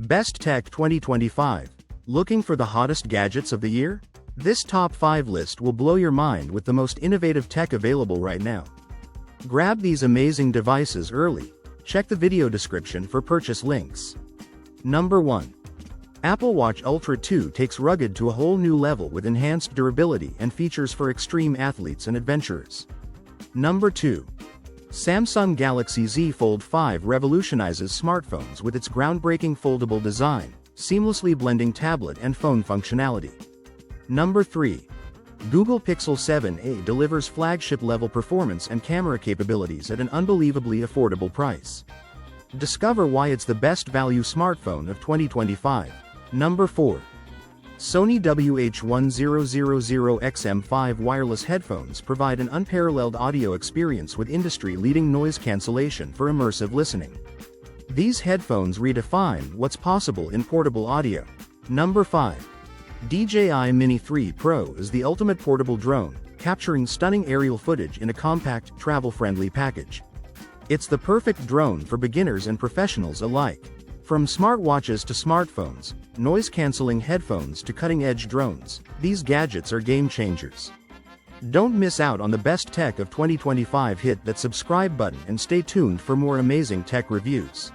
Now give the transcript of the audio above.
Best Tech 2025. Looking for the hottest gadgets of the year? This top 5 list will blow your mind with the most innovative tech available right now. Grab these amazing devices early. Check the video description for purchase links. Number 1. Apple Watch Ultra 2 takes rugged to a whole new level with enhanced durability and features for extreme athletes and adventurers. Number 2. Samsung Galaxy Z Fold 5 revolutionizes smartphones with its groundbreaking foldable design, seamlessly blending tablet and phone functionality. Number 3. Google Pixel 7a delivers flagship-level performance and camera capabilities at an unbelievably affordable price. Discover why it's the best value smartphone of 2025. Number 4. Sony WH-1000XM5 wireless headphones provide an unparalleled audio experience with industry-leading noise cancellation for immersive listening. These headphones redefine what's possible in portable audio. Number 5. DJI Mini 3 Pro is the ultimate portable drone, capturing stunning aerial footage in a compact, travel-friendly package. It's the perfect drone for beginners and professionals alike. From smartwatches to smartphones, noise-canceling headphones to cutting-edge drones, these gadgets are game-changers. Don't miss out on the best tech of 2025. Hit that subscribe button and stay tuned for more amazing tech reviews.